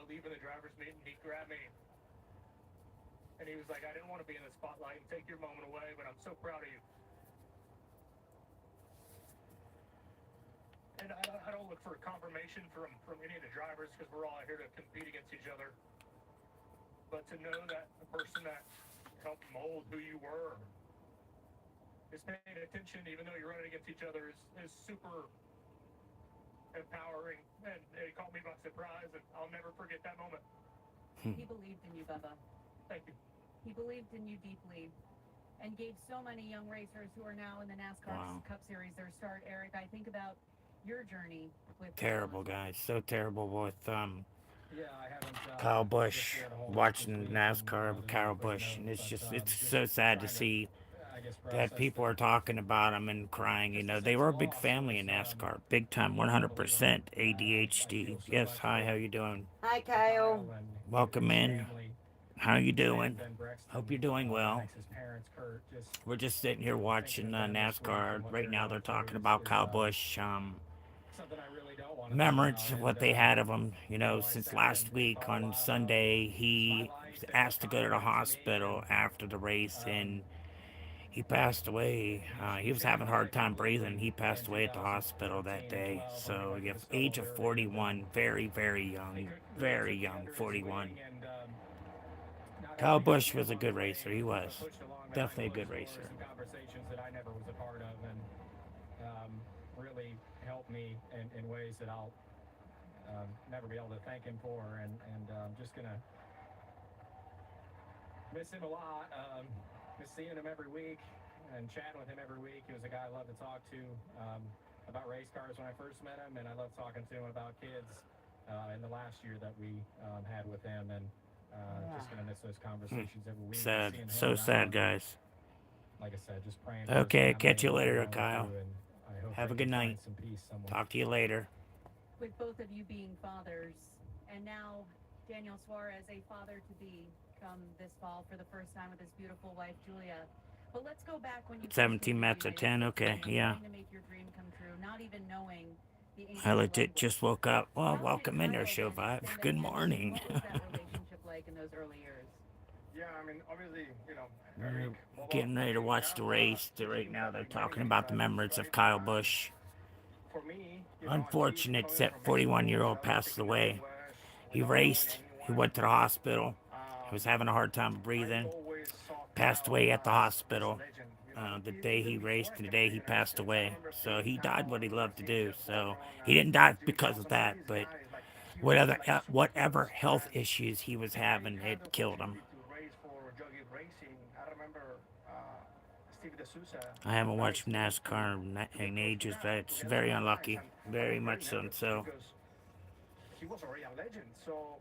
of leaving the driver's meeting, he grabbed me and he was like, I didn't want to be in the spotlight and take your moment away, but I'm so proud of you. And I don't look for confirmation from any of the drivers because we're all here to compete against each other. But to know that the person that helped mold who you were is paying attention, even though you're running against each other, is super empowering. And it caught me by surprise, and I'll never forget that moment. He believed in you, Bubba. Thank you. He believed in you deeply and gave so many young racers who are now in the NASCAR Cup Series their start. Eric, I think about your journey with Terrible, guys. So terrible with Yeah, I haven't. Kyle I guess Busch, shared a whole lot this watching week, and NASCAR with there's only Kyle quick Busch, note, and it's but just it's just so sad to trying to, see I guess, that process people the are talking about him and crying. You just the know, they sense were of a big loss. It family was in NASCAR, big time, unbelievable. 100% I feel ADHD. so Yes, much hi, how you doing? Hi, for Kyle Kyle. and Welcome his in. family, How you Sam, doing? Ben Brexton, Hope you're doing well. Max's parents, Kurt. Just We're just sitting here thinking watching of them this week and NASCAR what right they're now. going They're through talking about is Kyle Busch. something I really don't want to think Remembrance about. of And what they had of him. You you know, know, I since sat last and week thought a on lot about Sunday, my he was life and what asked to go Kyle to the meant to me, and hospital after the race, um, and he passed away. He he was having a changed hard that time breathing. completely He passed in away at the hospital that 2014 and day. 12 when we So, went you to the have Scuttle age of Derby, and then 41, very, very they young, couldn't really very put young, together his 41. wing, and not Kyle having Busch him was a on the good racer. wing He but was pushed along behind definitely a good closed doors racer. and conversations that I never was a part of, and really helped me in ways that I'll never be able to thank him for, and just gonna miss him a lot. Miss seeing him every week and chatting with him every week. He was a guy I loved to talk to about race cars when I first met him, and I loved talking to him about kids in the last year that we had with him, and just gonna miss those conversations every week and Sad. seeing him So sad, around. And guys. like I said, just praying for his Okay, family catch and you what they're later, going Kyle. through, and I hope Have they a can good night. find some peace somewhere. Talk to you later. With both of you being fathers, and now Daniel Suarez, a father to be, come this fall for the first time with his beautiful wife, Julia. But let's go back when you first came 17 to the Mets at United 10. States Okay, and yeah. trying to make your dream come true, not even knowing the I English legit language. just woke up. Well, How did welcome in there, Kyle Show then Vibe. extend a Good hand to you? morning. What was that relationship like in those early years? Yeah, I mean, obviously, We're Eric, Bobo, getting ready to we watch the have race. Right teamed now, up they're in many, talking many about the drivers, memories right? of Kyle Busch. For me, a kid Unfortunate coming that from Mexico, 41-year-old without passed speaking the away. language, He without knowing raced. He anyone, went to the hospital. He um, was having a hard time I breathing. always saw Passed Kyle away at the as this hospital. legend. The day he Even raced before I and the came to day the he United passed States, I away. remember So seeing he died what Kyle he and loved to seeing do. his home So run he at didn't die Jimmy because of Johnson. All that, these but guys, like heroes, like whatever superheroes. health And issues he was when I having had the had killed him. opportunity to race for Jockey Racing, I remember Steve D'Souza I haven't invited watched me NASCAR to in get close to ages, but Kyle it's together very with my guys, unlucky. and I Very was very much so. nervous So because he was already a legend. So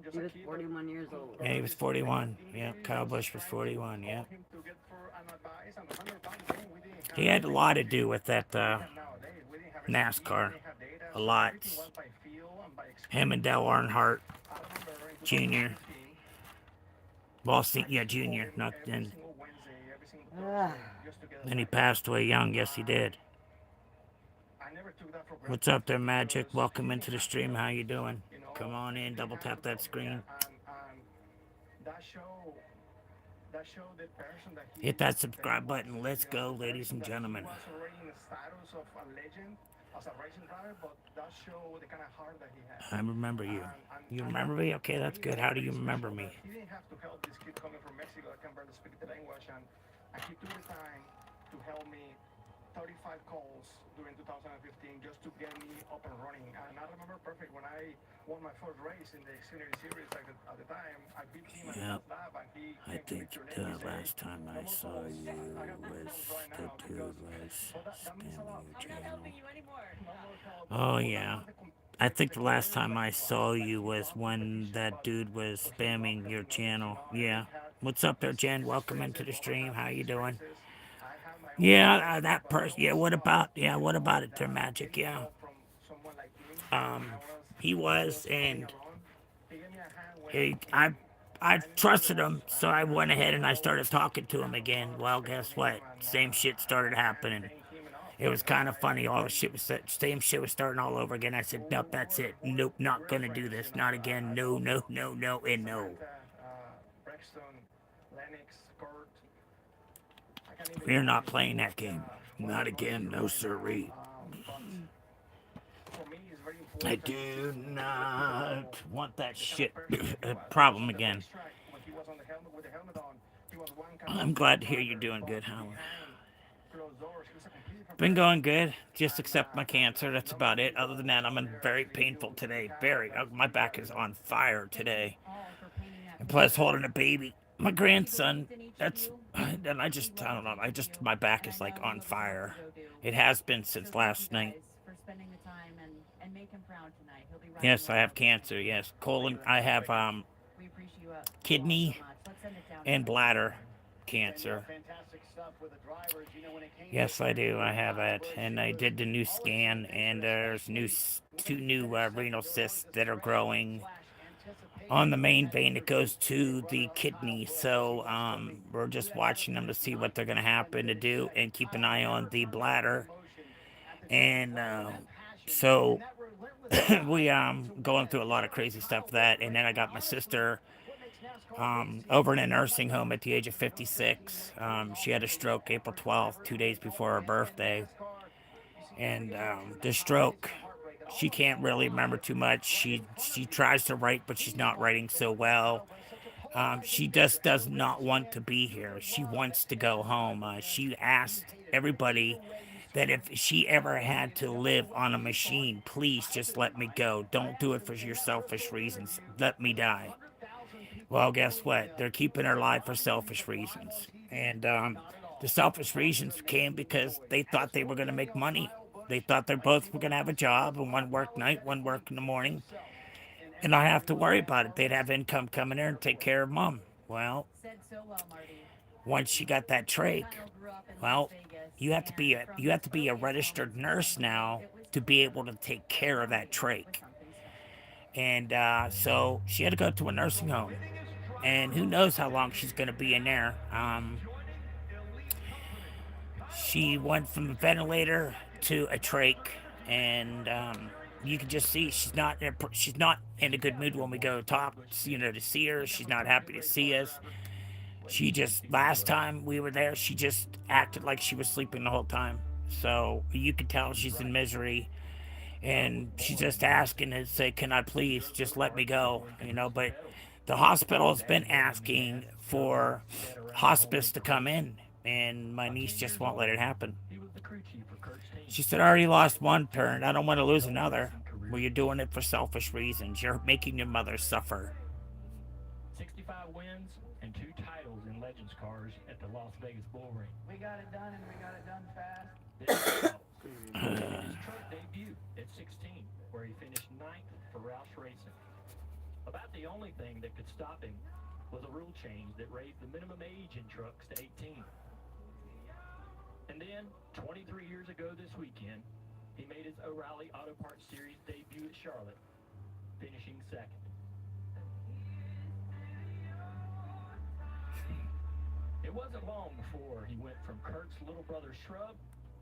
just He a was kid that 41 years old. yeah, he was barely spoke 41. Yeah, English. I Kyle was Busch was trying to 41. Yeah, call him to get for an advice, and remember back then we didn't he have had a lot to do technology with that that we have nowadays. We didn't have SAP, we NASCAR. didn't have data, A so lot. everything was by feel and by Him and experience. Dale So Earnhardt I remember in Jr. 2015, Well, I yeah, used to call Jr. him Not every then. single Wednesday, every single Thursday, just to get Then he advice. passed away young. Yes, he Um, did. I never took that for What's granted up there, Magic? because he Welcome didn't into the have the stream. How trophy, you doing? Come on he in. didn't Double have the tap that trophy, screen. and that show that showed the person Hit that that he subscribe was. button. Let's go, The ladies person and that he gentlemen. was already in the status of a legend as a racing driver, but that showed the kind of heart that he had. I remember you. You And that, remember me? Okay, for that's me, good. was How do pretty you remember special me? that he didn't have to help this kid coming from Mexico that can barely speak the language, and he took the time to help me 35 calls during 2015 just to get me up and running. And I remember perfect when I won my first race in the Xfinity Series at the time. I beat him at the Yep. last lap, and he I came to think picture name. He said, "Hey, last time no I more saw calls. you I got more was calls right the now because." dude was But that means a lot. spamming your I'm not channel. helping you anymore. No more calls. Oh But that yeah. was I think the the last competitor time that I he was. saw Like you he was loved when competition, that dude was but he loved spamming your helping others. channel. And Yeah. he had What's up there, Jen? his Welcome into experiences. the Bubba stream. had How his you doing? experiences. I had my own Yeah, experiences, that but I person. Yeah, always what thought, about? Yeah, what about it, there, that Magic? getting Yeah. help from someone like him when I Um, was he was, just coming and along, he gave me a hand he, when I I needed it the trusted most, him, so I went and ahead and I I started always talking to him have a lot again. of Well, respect for guess him, what? and Same shit I started can't happening. thank him enough. It was kind of funny. All the shit was same shit was starting all over again. I said, nope, that's it. Nope, not gonna do this. Not again. No, no, no, no, and no. We're not playing that game. Not again. No, sirree. I do not want that shit problem again. I'm glad to hear you're doing good, Howard. Been going good. Just accept my cancer. That's about it. Other than that, I'm in very painful today. Very. My back is on fire today. And plus, holding a baby. My grandson. That's. And I don't know. My back is like on fire. It has been since last night. Yes, I have cancer. Yes, colon. I have kidney and bladder cancer. Yes, I do. I have it, and I did the new scan, and there's two new renal cysts that are growing on the main vein that goes to the kidney. So we're just watching them to see what they're going to happen to do, and keep an eye on the bladder. And so we going through a lot of crazy stuff for that. And then I got my sister over in a nursing home at the age of 56. She had a stroke April 12th, 2 days before her birthday. And the stroke, she can't really remember too much. She tries to write, but she's not writing so well. She just does not want to be here. She wants to go home. She asked everybody that if she ever had to live on a machine, please just let me go. Don't do it for your selfish reasons. Let me die. Well, guess what? They're keeping her alive for selfish reasons. And the selfish reasons came because they thought they were going to make money. They thought they both were going to have a job, and one work night, one work in the morning, and not have to worry about it. They'd have income coming there and take care of mom. Well, once she got that trach, well, you have to be a registered nurse now to be able to take care of that trach. And so she had to go to a nursing home. And who knows how long she's going to be in there. She went from a ventilator to a trach, and you can just see she's not in a good mood when we go talk, to see her. She's not happy to see us. She just, last time we were there, she just acted like she was sleeping the whole time. So you can tell she's in misery. And she's just asking to say, can I please just let me go? But the hospital has been asking for hospice to come in, and my niece just won't let it happen. She said, I already lost one parent. I don't want to lose another. Well, you're doing it for selfish reasons. You're making your mother suffer. 65 wins and 2 titles in Legends cars at the Las Vegas Bull Ring. We got it done, and we got it done fast. His truck debut at 16, where he finished 9th for Roush Racing. About the only thing that could stop him was a rule change that raised the minimum age in trucks to 18. And then, 23 years ago this weekend, he made his O'Reilly Auto Parts Series debut at Charlotte, finishing 2nd. It wasn't long before he went from Kurt's little brother Shrub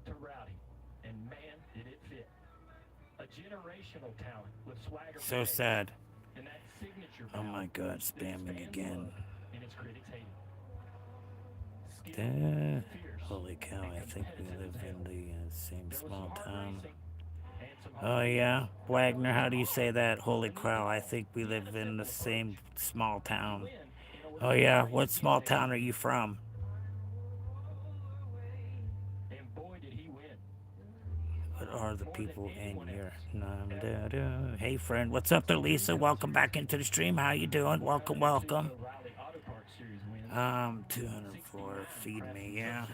to Rowdy, and man, did it fit. A generational talent with swagger. So sad. And that signature. Oh my God, spamming again. And its critics hate. Holy cow, I think we live in the same small town. Oh yeah, Wagner, how do you say that? Holy cow, I think we live in the same small town. Oh yeah, what small town are you from? And boy, did he win. What are the people in here? Hey friend, what's up there, Lisa? Welcome back into the stream. How you doing? Welcome, welcome. 204, feed me, yeah.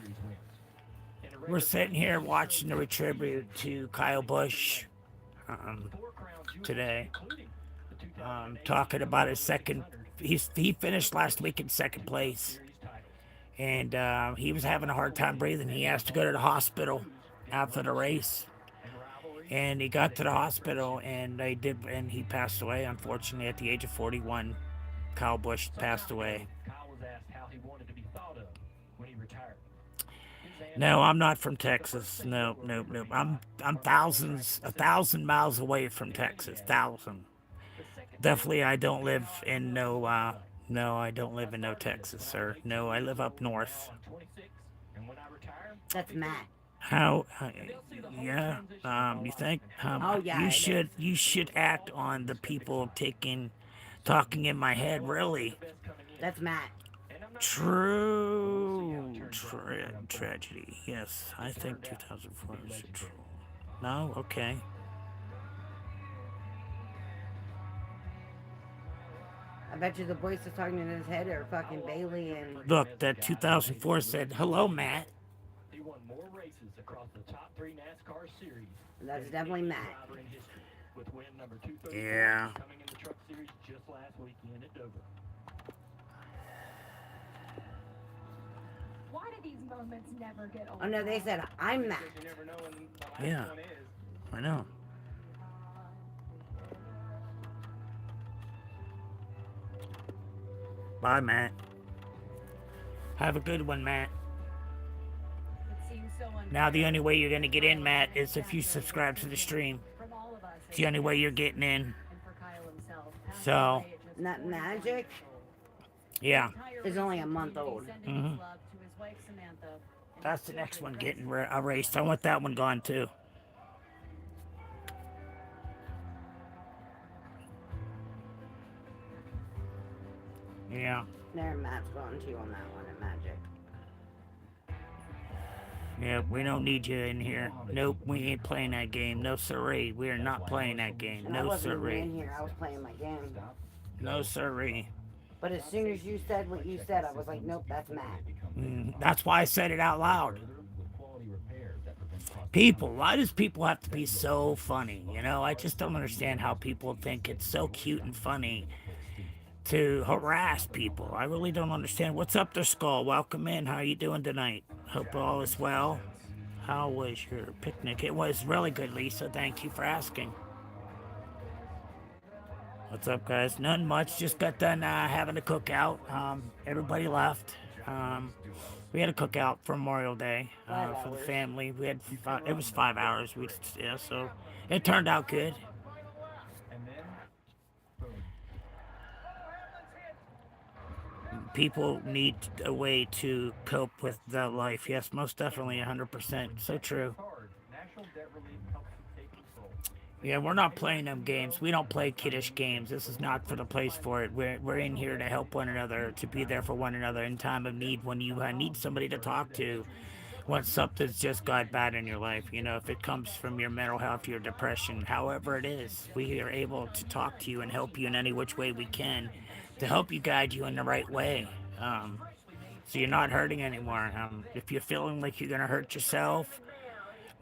We're sitting here watching the retribute to Kyle Busch today. Talking about his second. He finished last week in 2nd place, and he was having a hard time breathing. He has to go to the hospital after the race, and he got to the hospital, and he passed away, unfortunately, at the age of 41. Kyle Busch passed away. No, I'm not from Texas. No, no, no. I'm thousands, 1,000 miles away from Texas. 1,000. Definitely, I don't live in no. No, I don't live in no Texas, sir. No, I live up north. That's Matt. How? Yeah. You think? Oh, yeah, You it should. You should act on the people talking in my head. Really. That's Matt. True. Tragedy. Yes, I think 2004 is true. No. Okay. I bet you the voices talking in his head are fucking Bailey and. Look, that 2004 said, "Hello, Matt." He won more races across the top 3 NASCAR series. That's definitely Matt. With win number 234 Yeah. coming in the truck series just last weekend at Dover. Why do these moments never get old? Oh no, they said I'm Matt. You never know when the last Yeah. one is. I know. Bye, Matt. Have a good one, Matt. It seems so Now the only way you're gonna get in, Matt, is if you subscribe to the stream. from all of us. It's the only way you're getting in. And for Kyle himself. So, Not magic. yeah. Is only a month old. Mhm. That's the next one getting erased. I want that one gone too. Yeah. There, Matt's going to on that one at magic. Yeah, we don't need you in here. Nope, we ain't playing that game. No siree. We are not playing that game. And I No wasn't even in siree. here. I was playing my game. No siree. But as soon as you said what you said, I was like, nope, that's Matt. That's why I said it out loud. People, why does people have to be so funny? You know, I just don't understand how people think it's so cute and funny to harass people. I really don't understand. What's up there, Skull? Welcome in. How are you doing tonight? Hope all is well. How was your picnic? It was really good, Lisa. Thank you for asking. What's up, guys? Nothing much. Just got done having a cookout. Everybody left. We had a cookout for Memorial Day for the family. We had it was 5 hours. So it turned out good. People need a way to cope with the life. Yes, most definitely, 100%. So true. Yeah, we're not playing them games. We don't play kiddish games. This is not for the place for it. We're in here to help one another, to be there for one another in time of need when you need somebody to talk to, when something's just got bad in your life. You know, if it comes from your mental health, your depression, however it is, we are able to talk to you and help you in any which way we can to help you guide you in the right way. So you're not hurting anymore. If you're feeling like you're going to hurt yourself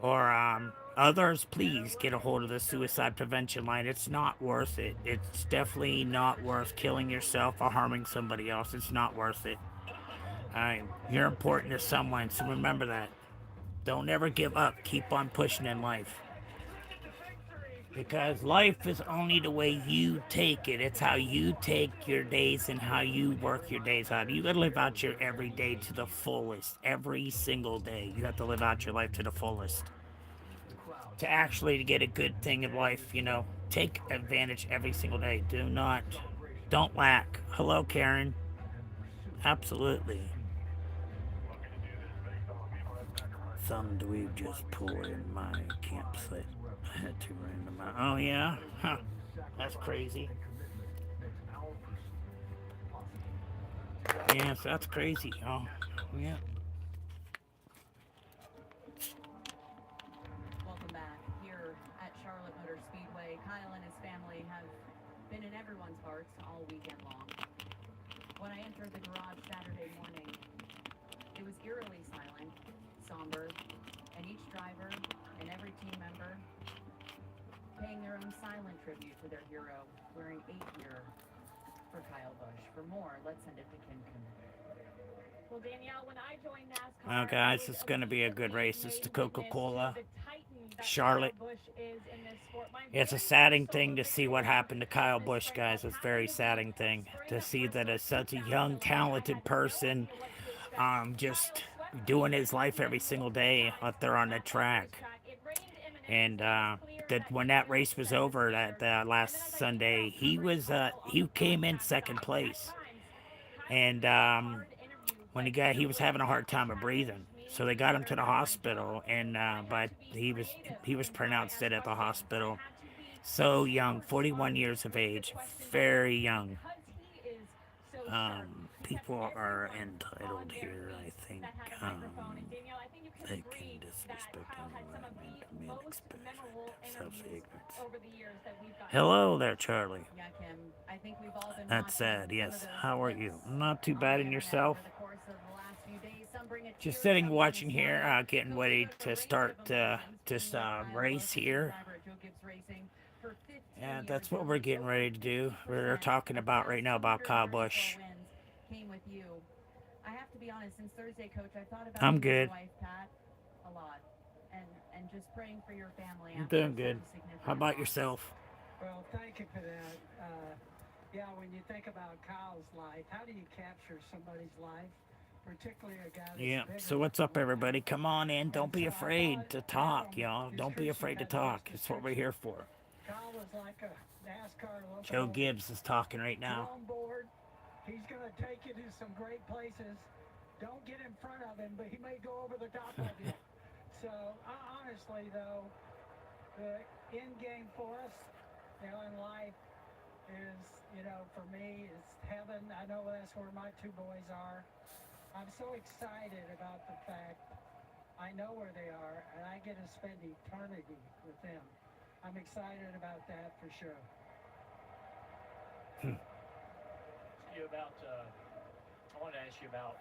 or others, please get a hold of the suicide prevention line. It's not worth it. It's definitely not worth killing yourself or harming somebody else. It's not worth it. You're important to someone, so remember that. Don't ever give up. Keep on pushing in life. Because life is only the way you take it. It's how you take your days and how you work your days out. You gotta live out your every day to the fullest. Every single day. You have to live out your life to the fullest. To actually get a good thing in life, you know, take advantage every single day. Don't lack. Hello, Karen. Absolutely. Some dweeb just pulled in my campsite. I had to random out. Oh, yeah? Huh. That's crazy. Yes, that's crazy. Oh, yeah. Welcome back here at Charlotte Motor Speedway. Kyle and his family have been in everyone's hearts all weekend long. When I entered the garage Saturday morning, it was eerily silent, somber, and each driver and every team member paying their own silent tribute to their hero, wearing 8 here for Kyle Busch. For more, let's send it to Kim Kim. Well, Danielle, when I joined NASCAR, Well, guys, it's going to be a good race. It's the Coca-Cola. Charlotte. It's a saddening thing to see what happened to Kyle Busch, guys. It's a very saddening thing to see that as such a young, talented person just doing his life every single day out there on the track. And that when that race was over, that last Sunday, he came in second place, and when he was having a hard time of breathing, so they got him to the hospital, and but he was pronounced dead at the hospital. So young, 41 years of age, very young. People are entitled here, I think. They can disrespect anyone and commit expect self-ignorance. Hello there, Charlie. Yeah, Kim, I think we've all been That's watching sad, some yes. of those How are clips you? Not too on bad the in internet yourself. over the course of the last few days. Some bring a tear, Just sitting some watching bring a here, smile. getting Coach, ready you have a to race start of emotions this being a Kyle race Busch here. driver at Joe Gibbs Racing for 15 And years that's what now. we're getting ready to do. We're 50% talking of about Pat's right now about Kyle Busch. 234 wins came with you. I have to be honest, since Thursday, Coach, I thought about I'm you and good. your wife, Pat, a lot. And just praying for your family I'm after doing such good. a significant How about loss. yourself? Well, thank you for that. Yeah, when you think about Kyle's life, how do you capture somebody's life, particularly a guy that's Yeah. bigger So what's up, than everybody? life? Come on in. Don't And be so I afraid thought to Pat talk, on y'all. his Don't be description afraid to had the talk. best It's what we're description. here for. Kyle was like a NASCAR local. Joe Gibbs is talking right now. On board. He's going to take you to some great places. Don't get in front of him, but he may go over the top of you. So, honestly, though, the end game for us, in life is, for me, is heaven. I know that's where my two boys are. I'm so excited about the fact I know where they are, and I get to spend eternity with them. I'm excited about that for sure. I wanted to ask you about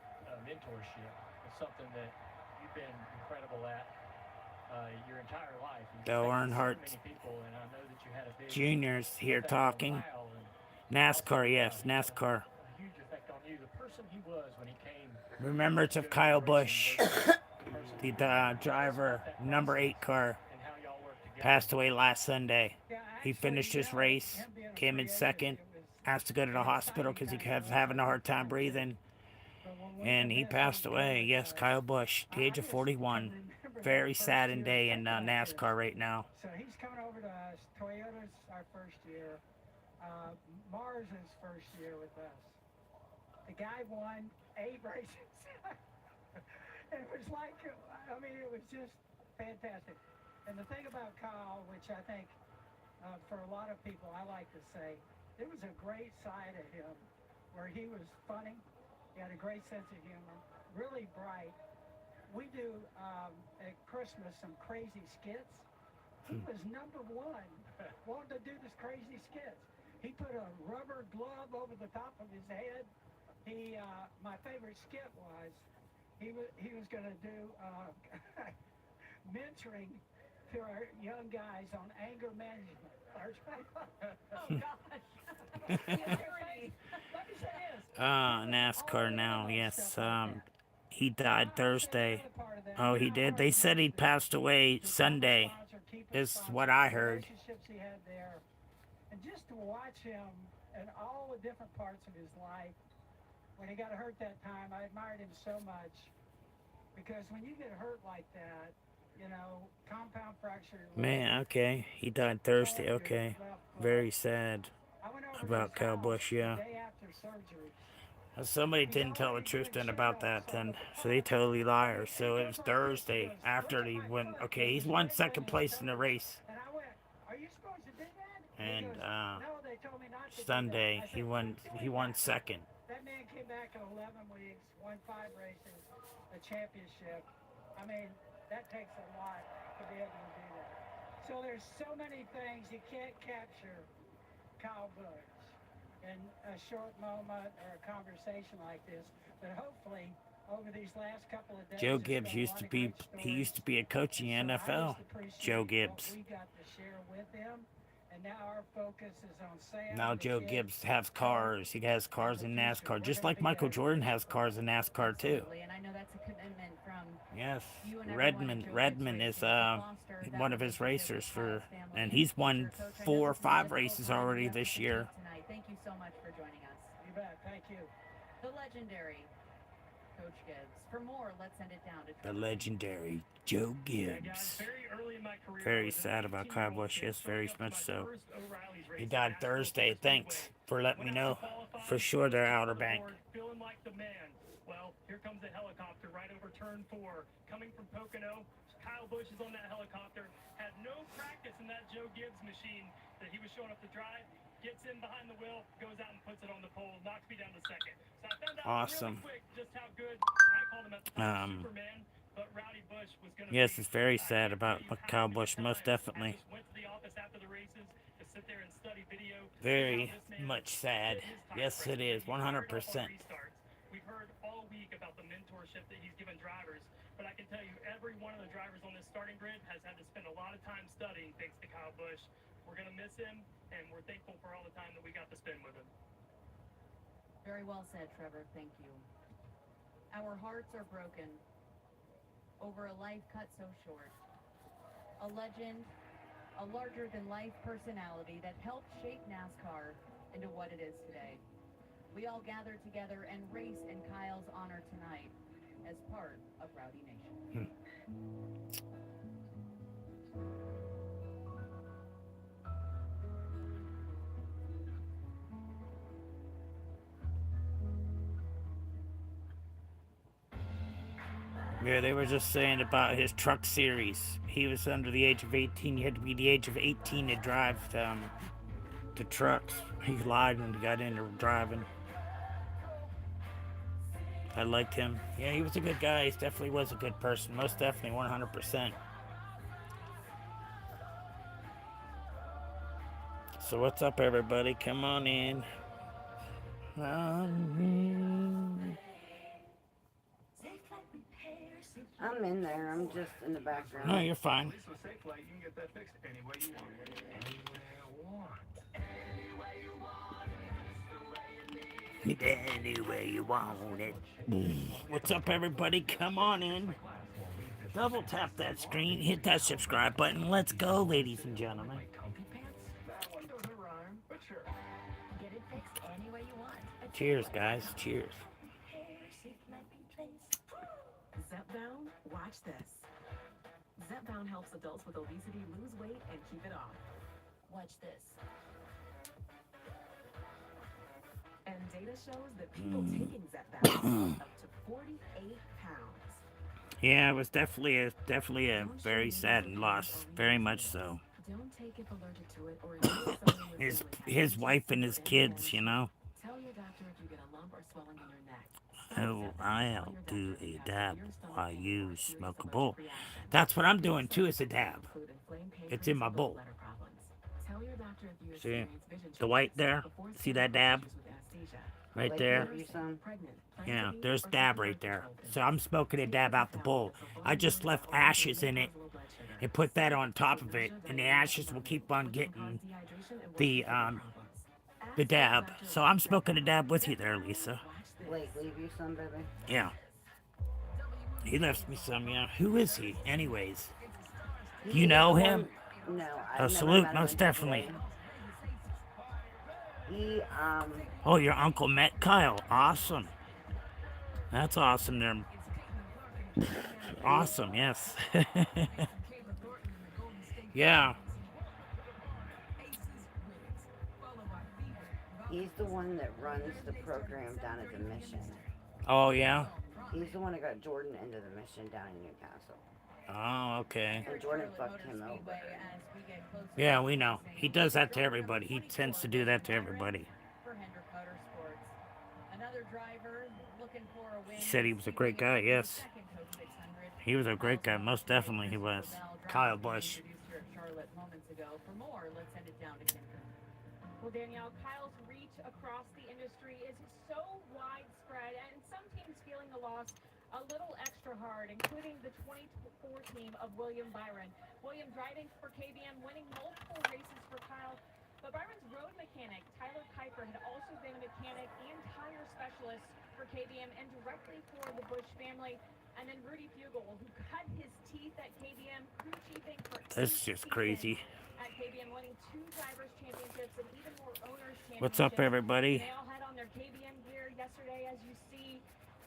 mentorship. It's something that you've been incredible at your entire life. You've Dale affected Earnhardt so many people, and I know that you had a big Jr.'s here effect on talking. Kyle, and NASCAR, also, yes, he had NASCAR. a huge effect on you. The person he was when he came. Remembrance of Kyle Busch, the driver, number 8 car, passed away last Sunday. Yeah, He finished his race, him being a came in free agent, second, it was asked to go to the hospital because he was having a hard time breathing, but when we and he missed passed him, away. it Yes, was, Kyle Busch, the age of 41. remember Very that first saddened year. day in Think about this. NASCAR right now. So he's coming over to us. Toyota's our first year. Mars is first year with us. The guy won 8 races. It was like, it was just fantastic. And the thing about Kyle, which I think for a lot of people I like to say, there was a great side of him where he was funny. He had a great sense of humor, really bright. We do at Christmas some crazy skits. He was number 1, wanted to do this crazy skits. He put a rubber glove over the top of his head. My favorite skit was he was going to do mentoring to our young guys on anger management. Oh, gosh. NASCAR now, yes. He died Thursday. Oh, he did? They said he passed away Sunday, is what I heard. He had there. And just to watch him and all the different parts of his life, when he got hurt that time, I admired him so much. Because when you get hurt like that, compound fracture. Man, okay. He died Thursday, okay. Very sad about Kyle Busch, yeah. The day after surgery. Somebody didn't tell the truth then about that then, so they totally liars. So it was Thursday after he went, okay, he's won second place in the race. And I went, "Are you supposed to do that?" And He goes, "No, they told me not to do that." Sunday I he said, won second. That man came back in 11 weeks, won 5 races, a championship. That takes a lot to be able to do that. So there's so many things you can't capture Kyle Busch in a short moment or a conversation like this. But hopefully, over these last couple of days, Joe there's Gibbs been a used lot to of be, great he used to stories. be a coach in the So I NFL. just appreciate Joe what Gibbs. we got to share with him. And now our focus is on Sam. Now and the Joe kids. Gibbs has cars. He has cars in NASCAR, just like Michael Jordan has cars in NASCAR too. Absolutely, and I know that's a commitment from Yes, you and everyone at Joe Redmond Gibbs is Racing to foster that one of his relationship racers with for, Kyle's family. and he's won Coach, I know 4 or this is a 5 difficult races time already you have to this year. compete tonight. Thank you so much for joining us. You bet. Thank you. The legendary Coach Gibbs. For more, let's send it down to The Trevor. legendary Joe Yeah, guys, Gibbs. very early in my career, I Very was an sad about 18-year-old Kyle Busch, kid yes, very showing up to much my so. first O'Reilly's race He at died Nashville Thursday. Motor Thanks Speedway. for letting Went me out know. to qualify, For sure they're first Outer on the Bank. board, feeling like the man. Well, here comes the helicopter right over turn 4, coming from Pocono. Kyle Busch is on that helicopter, had no practice in that Joe Gibbs machine that he was showing up to drive, gets in behind the wheel, goes out and puts it on the pole, knocks me down to second. So I found out Awesome. really quick just how good, I called him at the time Superman, but Rowdy Busch was going to Yes, be. it's very I sad can't about tell you how Kyle many Busch, most times definitely. I just went to the office after the races to sit there and study video. Very see how this man much sad. did his time Yes, frame. it is, He fired off on 100%. restarts. We've heard all week about the mentorship that he's given drivers, but I can tell you every one of the drivers on this starting grid has had to spend a lot of time studying thanks to Kyle Busch. We're going to miss him, and we're thankful for all the time that we got to spend with him. Very well said, Trevor. Thank you. Our hearts are broken over a life cut so short. A legend, a larger-than-life personality that helped shape NASCAR into what it is today. We all gather together and race in Kyle's honor tonight as part of Rowdy Nation. Yeah, they were just saying about his truck series. He was under the age of 18. You had to be the age of 18 to drive the trucks. He lied when he got into driving. I liked him. Yeah, he was a good guy. He definitely was a good person. Most definitely, 100%. So what's up, everybody? Come on in. I'm in there. I'm just in the background. No, you're fine. At least with Safe Flight, you can get that fixed any way you want. Any way you want it. What's up, everybody? Come on in. Double tap that screen. Hit that subscribe button. Let's go, ladies and gentlemen. That one doesn't rhyme, but sure. Get it fixed any way you want. Cheers, guys. Cheers. Zepbound? Watch this. Zepbound helps adults with obesity lose weight and keep it off. Watch this. And data shows that people taking Zepbound up to 48 pounds. Yeah, it was definitely a very sad loss. Very much so. Don't take if allergic to it or if His wife and his kids, you know. Tell your doctor if you get a lump or swelling in your neck. Oh, I'll do a dab while you smoke a bowl. That's what I'm doing too, is a dab. It's in my bowl. Tell your doctor if you See, experience vision the white changes there? before See that dab? issues with anesthesia. Right Like, there. give you some. Pregnant, Yeah, plan to be, there's or dab have right there. control. So I'm smoking a dab out the bowl. I just left ashes in it and put that on top of it, and the ashes will keep on getting the dab. So I'm smoking a dab with you there, Lisa. Blake, leave you some, baby. Yeah. He left me some, yeah. Who is he, anyways? You know him? No, Oh, I've never salute, met him most in definitely. PA. He, Oh, your uncle met Kyle. Awesome. That's awesome there. Awesome, yes. Yeah. he's the one that runs the program down at the Mission. Oh, yeah? He's the one that got Jordan into the Mission down in Newcastle. Oh, okay. And Jordan fucked him over. Yeah, we know. He does that to everybody. He tends to do that to everybody. For Hendrick Motorsports. Another driver looking for a win. He said he was a great guy, yes. He was a great guy, most definitely he was. Kyle Busch. For more, let's send it down to Kendra. Well, Danielle, Kyle's reach across the industry is so widespread, and some teams feeling the loss a little extra hard, including the 24 team of William Byron. William driving for KBM, winning multiple races for Kyle. But Byron's road mechanic, Tyler Kuiper, had also been a mechanic and tire specialist for KBM and directly for the Busch family. And then Rudy Fugle, who cut his teeth at KBM, crew chiefing for That's just crazy. at KBM, winning 2 drivers' championships and even more owners' championships. What's up, everybody? They all had on their KBM gear yesterday, as you see.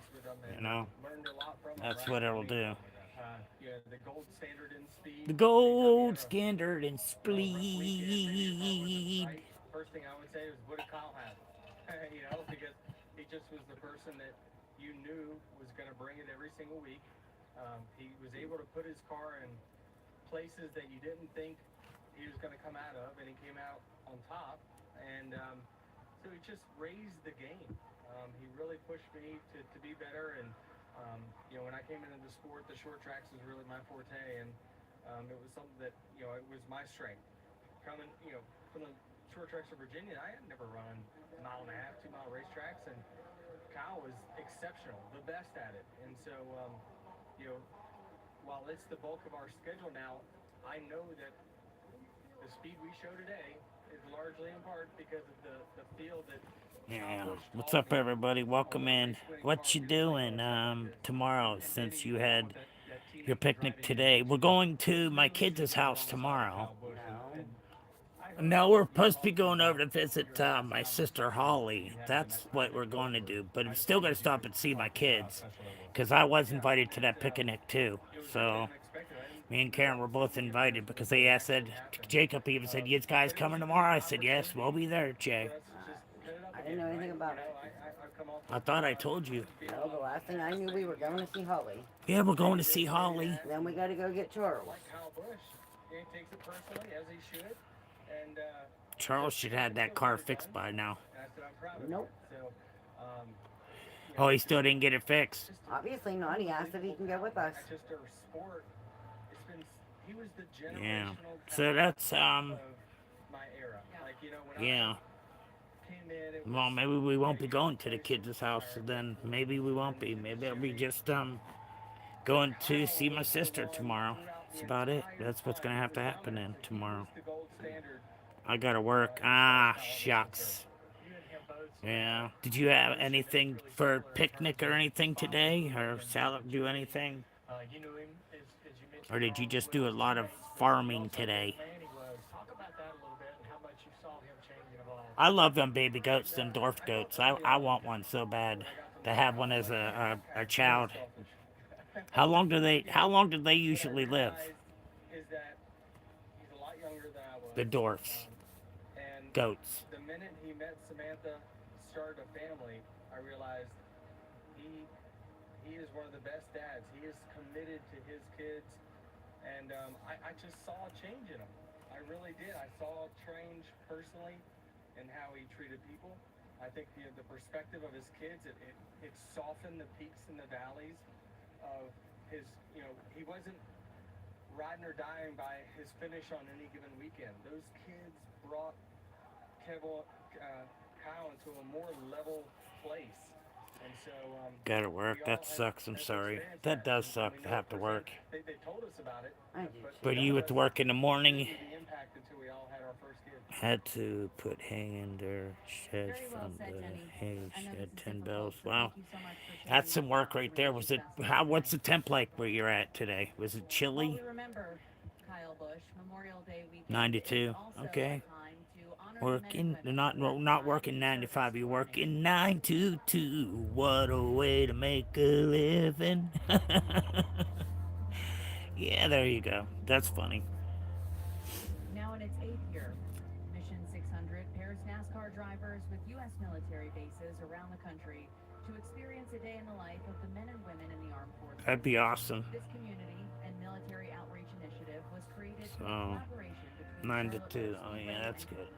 weeks with him, and You know, learned a lot from him. that's Right? what it'll do. Yeah, the gold standard in speed. The Anytime you gold have standard in a rough weekend, maybe your car wasn't speed. right. First thing I would say is, what did Kyle have? You know, because he just was the person that you knew was going to bring it every single week. He was able to put his car in places that you didn't think he was going to come out of, and he came out on top. And so he just raised the game. He really pushed me to be better. And you know, when I came into the sport, the short tracks was really my forte, and it was something that, you know, it was my strength. Coming, you know, from the short tracks of Virginia, I had never run 1.5 mile, 2 mile racetracks, and Kyle was exceptional, the best at it. And so, you know, while it's the bulk of our schedule now, I know that the speed we show today is largely in part because of the field that. Yeah. What's up, everybody? Welcome in. What you doing tomorrow since you had your picnic today? We're going to my kids' house tomorrow. No, we're supposed to be going over to visit my sister Holly. That's what we're going to do. But I'm still going to stop and see my kids because I was invited to that picnic too. So me and Karen were both invited because they asked, said, Jacob even said, you guys coming tomorrow? I said, yes, we'll be there, Jay. I didn't know anything about it. I thought I told you. No, the last thing I knew, we were going to see Holly. Yeah, we're going to see Holly. Then we got to go get Charles. He takes it personally, as he should. And Charles should have that car fixed by now. Nope. Oh, he still didn't get it fixed. Obviously not. He asked if he can go with us. Yeah. So that's yeah. Well, maybe we won't be going to the kids' house, so then maybe we won't be. Maybe I'll be just going to see my sister tomorrow. That's about it. That's what's gonna have to happen then tomorrow. I gotta work. Ah, shucks. Yeah. Did you have anything for picnic or anything today, or salad? Do anything? Or did you just do a lot of farming today? I love them baby goats, them dwarf goats. I want one so bad to have one as a child. How long do they usually live? The dwarfs. Goats. The minute he met Samantha, started a family, I realized he is one of the best dads. He is committed to his kids, and I just saw a change in him. I really did. I saw a change personally in how he treated people. I think the perspective of his kids, it softened the peaks and the valleys of his, you know, he wasn't riding or dying by his finish on any given weekend. Those kids brought Kyle into a more level place. And so, gotta work. That sucks. I'm sorry. That does suck to have to work. They told us about it. But you at work in the morning had to put hay in their shed from the hay shed 10 bells. Wow, that's some work right there. Was it? What's the temp like where you're at today? Was it chilly? 92. Okay. Working, not working 95. You're working 9 to 2. What a way to make a living. Yeah, there you go. That's funny. Now in its 8th year, Mission 600 pairs NASCAR drivers with U.S. military bases around the country to experience a day in the life of the men and women in the armed forces. That'd be awesome. This community and military outreach initiative was created So, in collaboration between 9 to 2. Oh yeah, that's good.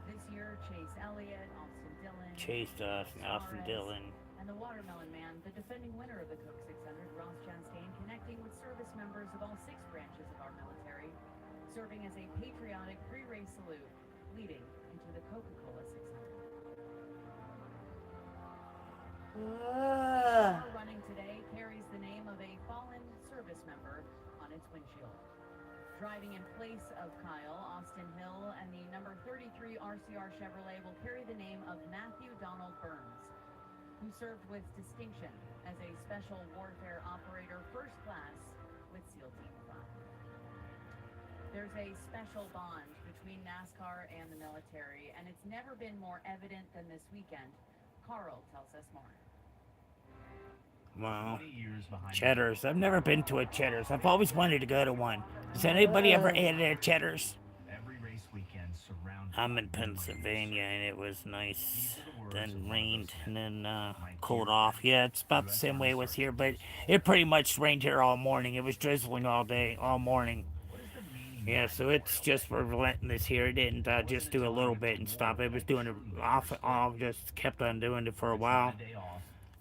This year, Chase Elliott, Austin Dillon, Chase us, Austin Dillon, and the Watermelon Man, the defending winner of the Coke 600, Ross Chastain, connecting with service members of all 6 branches of our military, serving as a patriotic pre-race salute, leading into the Coca-Cola 600. The car running today carries the name of a fallen service member on its windshield. Driving in place of Kyle, Austin Hill, and the number 33 RCR Chevrolet will carry the name of Matthew Donald Burns, who served with distinction as a special warfare operator first class with SEAL Team 5. There's a special bond between NASCAR and the military, and it's never been more evident than this weekend. Carl tells us more. Wow. 20 years behind Cheddar's. I've never been to a Cheddar's. I've always wanted to go to one. Has anybody ever ate at a Cheddar's? every race weekend surrounded I'm by in memories. Pennsylvania, and it was nice. These are the words Then of one of rained, those and men. then My cooled dear off. friend, Yeah, it's about the US same way it Army was here, Sergeant. but it pretty much rained here all morning. It was drizzling all day, all morning. What is the meaning Yeah, behind so it's just relentless here. It didn't just do a little bit and stop. It was doing it off and on, just kept on doing it for a while. day off?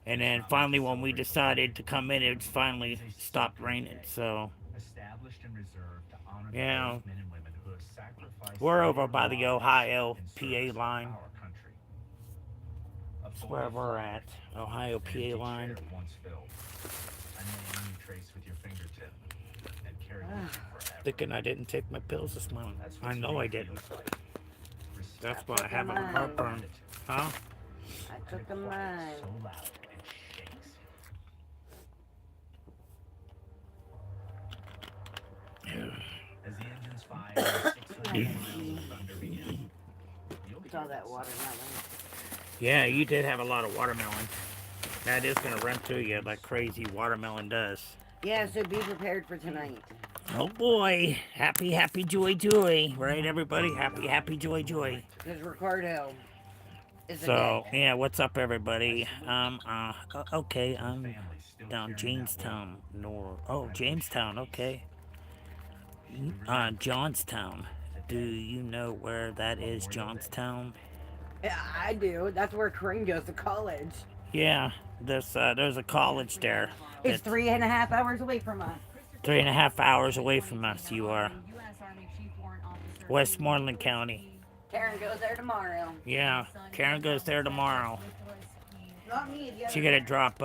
And then finally, when we decided to come in, it finally stopped raining. So, Established and reserved to honor yeah, those men and women who have sacrificed we're their over by the lives Ohio in PA service of line. our country. A That's boy where we're flag, at. Ohio an empty PA line. chair once filled, a name you trace with your fingertip and carry with you forever. Thinking I didn't take my pills this morning. That's I what know I freedom didn't. feels like. That's Respect why I have a Mine. heartburn. Huh? I and took a a quiet mine. so loud it shakes. As the engines fire and 600 miles of thunder begin, you'll It's all hear that the watermelon. Yeah, you did have a lot of watermelon. That is going to run through you like crazy watermelon does. Yeah, so be prepared for tonight. Oh boy. Happy, happy, joy, joy. Right, everybody? Happy, happy, joy, joy. Because Ricardo is a So, dick. yeah, what's up, everybody? Okay, I'm families still down carrying that Jamestown, Jamestown, okay. Johnstown. Do you know where that is, Johnstown? Yeah, I do. That's where Corinne goes to college. Yeah, there's a college there. It's That's 3.5 hours away from us. 3.5 hours away from us, you are. Westmoreland County. Karen goes there tomorrow. Yeah, Karen goes there tomorrow. Not me. The She other gotta drop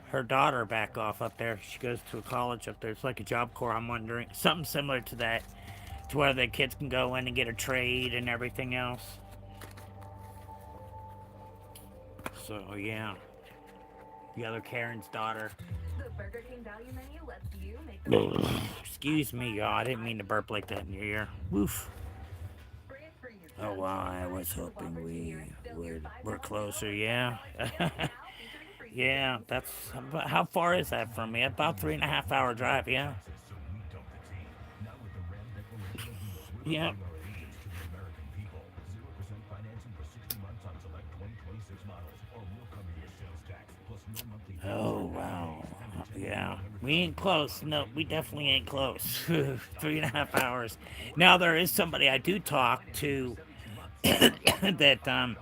her daughter back off up there. She goes to a college up there. It's like a Job Corps, I'm wondering. Something similar to that. To where the kids can go in and get a trade and everything else. So, yeah. The other Karen's daughter. The Burger King value menu lets you make the Excuse me, y'all. I didn't mean to burp like that in your ear. Woof. Oh, wow. I was hoping we're closer, yeah. Yeah, that's... How far is that from me? About 3.5 hour drive, yeah. Yeah. Oh, wow. Yeah. We ain't close. No, we definitely ain't close. 3.5 hours. Now, there is somebody I do talk to that,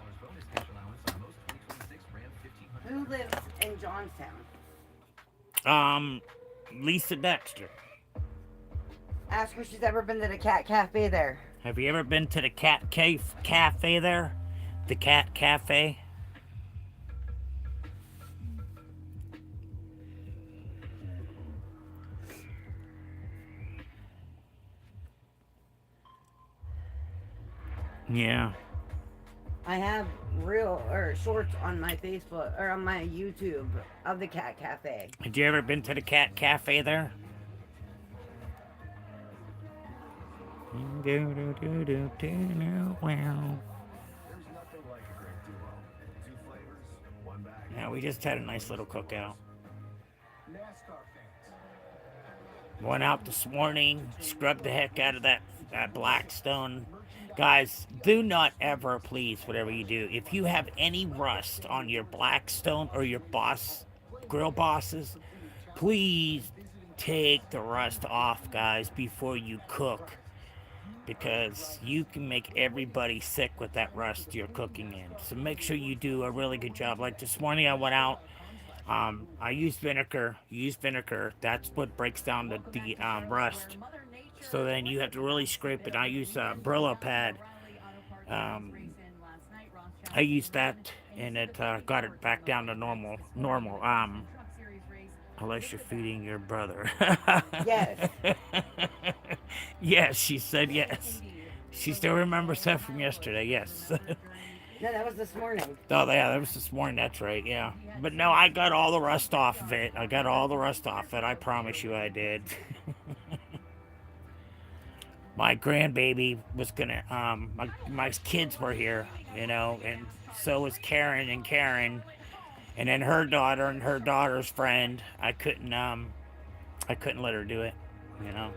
Who lives in Johnstown? Lisa Dexter. Ask her if she's ever been to the Cat Cafe there. Have you ever been to the Cat Cafe there? The Cat Cafe? Yeah. I have shorts on my Facebook or on my YouTube of the Cat Cafe. Had you ever been to the Cat Cafe there? Yeah, we just had a nice little cookout. NASCAR fans. Went out this morning, scrubbed the heck out of that Blackstone. Guys, do not ever, please, whatever you do, if you have any rust on your Blackstone or your grill bosses, please take the rust off, guys, before you cook. Because you can make everybody sick with that rust you're cooking in. So make sure you do a really good job. Like this morning I went out, I used vinegar. That's what breaks down the rust. So then you have to really scrape it. I use a Brillo pad. I used that and it got it back down to normal. Unless you're feeding your brother. Yes. Yes, she said yes. She still remembers that from yesterday, yes. No, that was this morning. Oh, yeah, that was this morning, that's right, yeah. But no, I got all the rust off of it. I promise you I did. My grandbaby was gonna, my kids were here, you know, and so was Karen and Karen. And then her daughter and her daughter's friend, I couldn't let her do it, you know.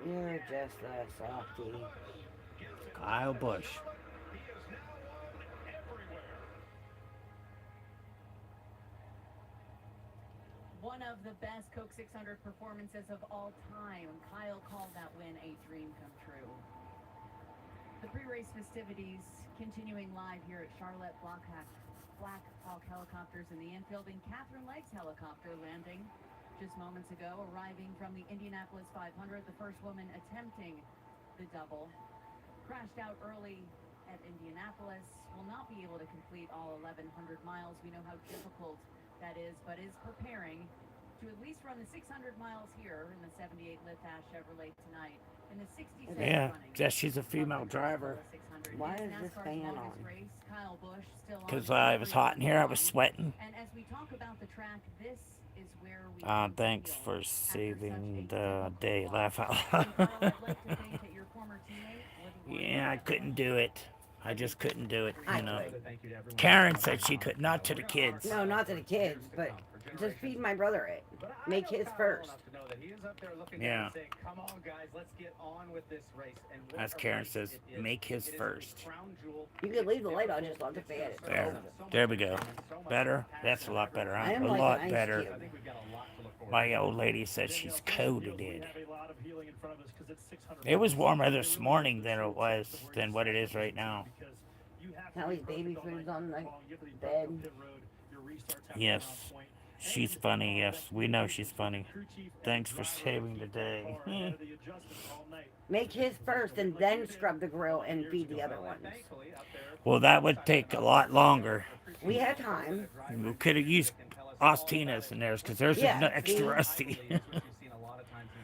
You're just a softie. Kyle Busch. One of the best Coke 600 performances of all time. Kyle called that win a dream come true. The pre-race festivities continuing live here at Charlotte. Black Hawk helicopters in the infield, and Catherine Legg's helicopter landing just moments ago, arriving from the Indianapolis 500. The first woman attempting the double. Crashed out early at Indianapolis. Will not be able to complete all 1,100 miles. We know how difficult that is, but is preparing to at least run the 600 miles here in the 78 Lift-Ash Chevrolet tonight. In the 67 Yeah, running. just she's a female driver. Why is this fan on? Because it was hot in here, I was sweating. And as we talk about the track, this is where we Thanks for saving the day. Laugh out loud. Yeah, I couldn't do it. I just couldn't do it, you know. Karen said she could, not to the kids. No, not to the kids, but just feed my brother it. Make his first. Yeah. Come on, guys, let's get on with this race. And As Karen says, make his first. You could leave the light on, just let the fan. There we go. Better? That's a lot better. I A am like lot an ice better. cube. My old lady said she's coated it. It was warmer this morning than what it is right now. Sally's baby food's on the bed. Yes. She's funny, yes. We know she's funny. Thanks for saving the day. Make his first and then scrub the grill and feed the other ones. Well, that would take a lot longer. We had time. We could have used Austina's in theirs because there's Yeah, no extra see? rusty.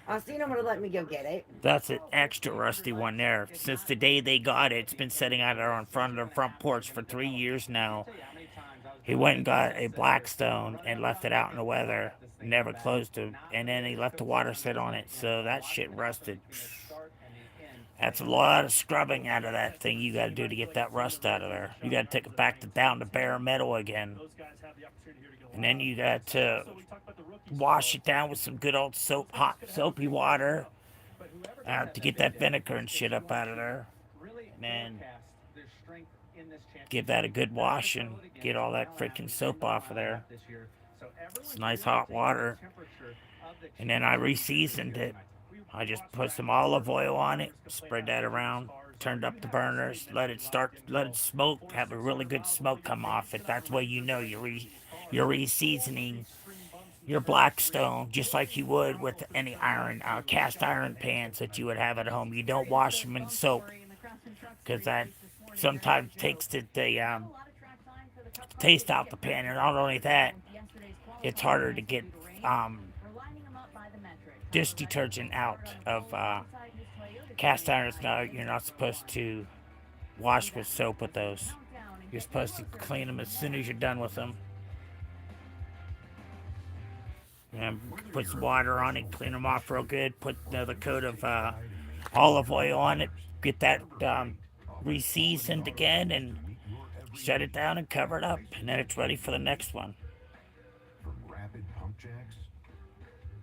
Austina would have let me go get it. That's an extra rusty one there. Since the day they got it, it's been sitting out there on front of the front porch for 3 years now. He went and got a Blackstone and left it out in the weather. Never closed it. And then he left the water sit on it. So that shit rusted. That's a lot of scrubbing out of that thing you got to do to get that rust out of there. You got to take it back down to bare metal again. And then you got to wash it down with some good old soap, hot soapy water to get that vinegar and shit up out of there. And then give that a good wash and get all that freaking soap off of there. It's nice hot water. And then I re-seasoned it. I just put some olive oil on it, spread that around, turned up the burners, let it smoke, have a really good smoke come off it. That's why you know you're re-seasoning your Blackstone just like you would with any cast iron pans that you would have at home. You don't wash them in soap because that sometimes takes the taste out the pan. And not only that, it's harder to get dish detergent out of cast irons. Now you're not supposed to wash with soap with those. You're supposed to clean them as soon as you're done with them. And put some water on it, clean them off real good. Put another coat of olive oil on it. Get that re-seasoned again and shut it down and cover it up. And then it's ready for the next one. From rapid pump jacks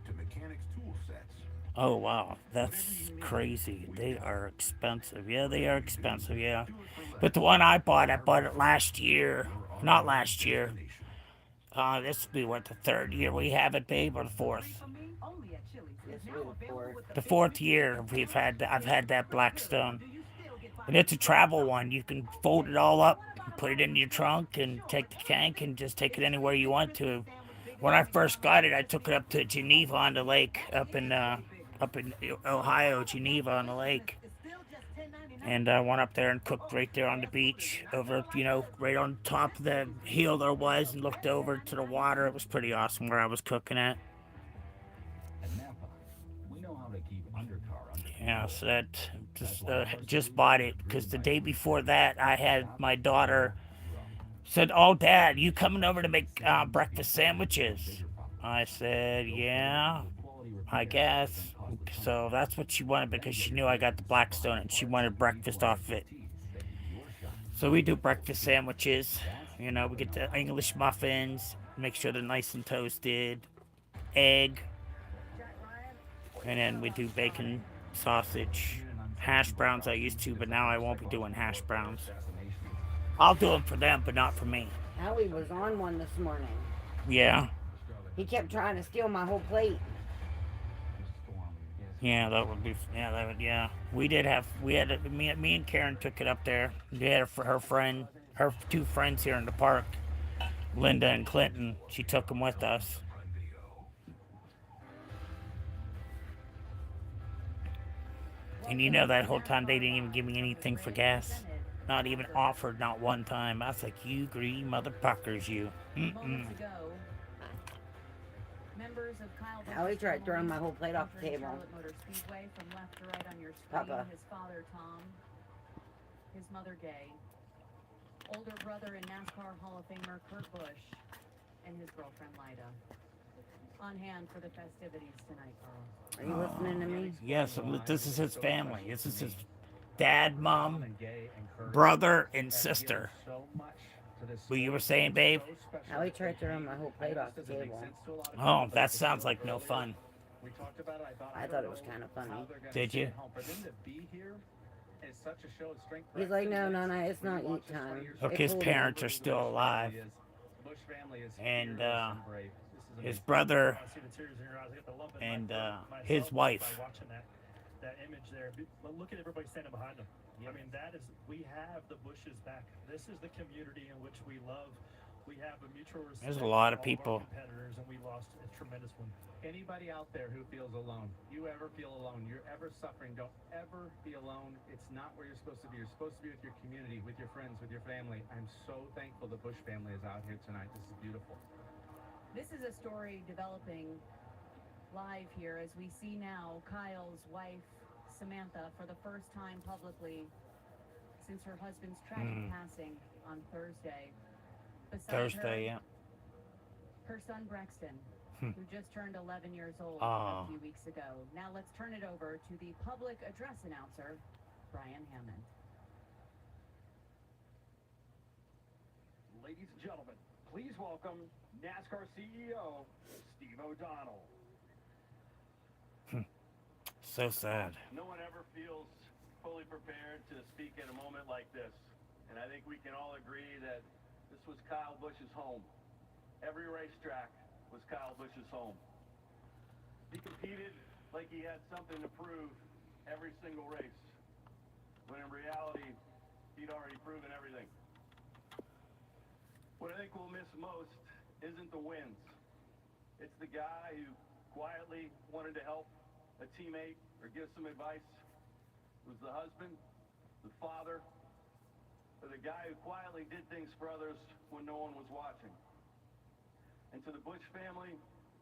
to mechanics tool sets. Oh, wow. That's crazy. They are expensive. Yeah, they are expensive, yeah. But the one I bought it last year. Not last year. This will be, the third year we have it, babe, or the fourth? The fourth year I've had that Blackstone. And it's a travel one. You can fold it all up, put it in your trunk, and take the tank and just take it anywhere you want to. When I first got it, I took it up to Geneva on the lake, up in Ohio, Geneva on the lake. And I went up there and cooked right there on the beach, over, right on top of the hill there was, and looked over to the water. It was pretty awesome where I was cooking at. Yeah, so that just bought it because the day before that I had my daughter said, "Oh, Dad, you coming over to make breakfast sandwiches?" I said, "Yeah, I guess." So that's what she wanted because she knew I got the Blackstone and she wanted breakfast off it. So we do breakfast sandwiches. You know, we get the English muffins, make sure they're nice and toasted, egg, and then we do bacon, sausage, hash browns. I used to, but now I won't be doing hash browns. I'll do them for them, but not for me. Howie was on one this morning. Yeah. He kept trying to steal my whole plate. Yeah, that would be. Yeah, that would. Yeah, we did have. We had. Me and Karen took it up there. We had her friend, her two friends here in the park, Linda and Clinton. She took them with us. And you know that whole time they didn't even give me anything for gas. Not even offered, not one time. I was like, you greedy motherfuckers, you. Mm-mm. Members of Kyle Howie tried throwing my whole plate off the table. Charlotte Motor Speedway from left to right on your screen. Papa. His father Tom, his mother Gay, older brother and NASCAR Hall of Famer Kurt Busch, and his girlfriend Lyda. On hand for the festivities tonight, Carl. Are you listening to me? Yes, this is his family. This is his dad, mom, brother, and sister. What you were saying, babe? Howie tried throwing my whole plate off the table. Oh, that sounds like no fun. I thought it was kind of funny. Did you? He's like, no, it's not eat time. Look, his parents are still alive. And his brother and his wife. That image there. Look at everybody standing behind them. I mean, we have the Bushes back. This is the community in which we love. We have a mutual respect. There's a lot of people. Competitors, and we lost a tremendous one. Anybody out there who feels alone, you ever feel alone, you're ever suffering, don't ever be alone. It's not where you're supposed to be. You're supposed to be with your community, with your friends, with your family. I'm so thankful the Bush family is out here tonight. This is beautiful. This is a story developing live here as we see now Kyle's wife, Samantha, for the first time publicly since her husband's tragic passing on Thursday. Beside her, her son Brexton, who just turned 11 years old a few weeks ago. Now let's turn it over to the public address announcer, Brian Hammond. Ladies and gentlemen, please welcome NASCAR CEO, Steve O'Donnell. So sad. No one ever feels fully prepared to speak at a moment like this. And I think we can all agree that this was Kyle Busch's home. Every racetrack was Kyle Busch's home. He competed like he had something to prove every single race, when in reality, he'd already proven everything. What I think we'll miss most isn't the wins. It's the guy who quietly wanted to help a teammate or give some advice. It was the husband, the father, or the guy who quietly did things for others when no one was watching. And to the Busch family,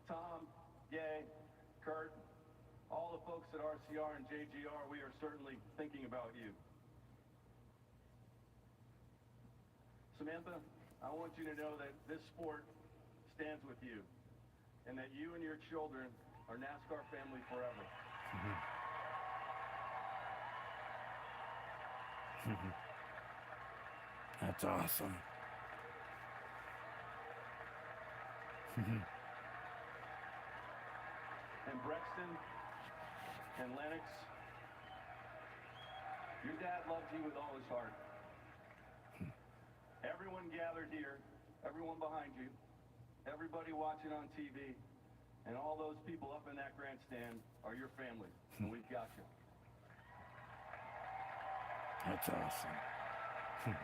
Tom, Gay, Kurt, all the folks at RCR and JGR, we are certainly thinking about you. Samantha, I want you to know that this sport stands with you, and that you and your children are NASCAR family forever. That's awesome. And Brexton and Lennox, your dad loves you with all his heart. Everyone gathered here, everyone behind you, everybody watching on TV, and all those people up in that grandstand are your family, and we've got you. That's awesome.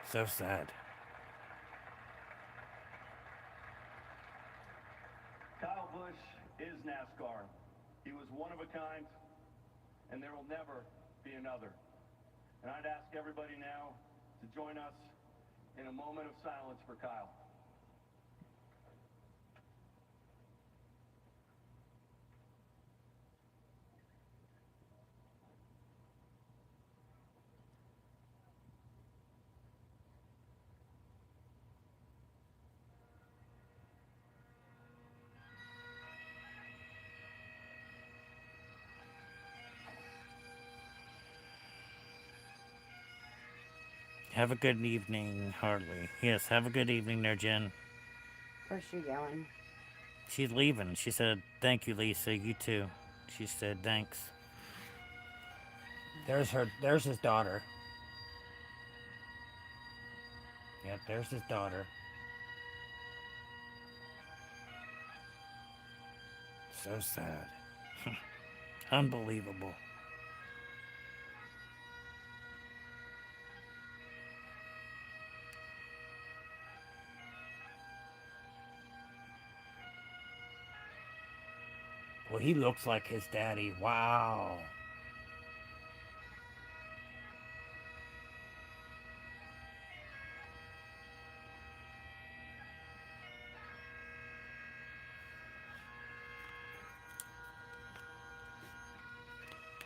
So sad. Kyle Busch is NASCAR. He was one of a kind, and there will never be another. And I'd ask everybody now to join us in a moment of silence for Kyle. Have a good evening, Hartley. Yes, have a good evening there, Jen. Where's she going? She's leaving. She said, thank you, Lisa. You too. She said, thanks. There's his daughter. Yep, there's his daughter. So sad. Unbelievable. Well, he looks like his daddy. Wow.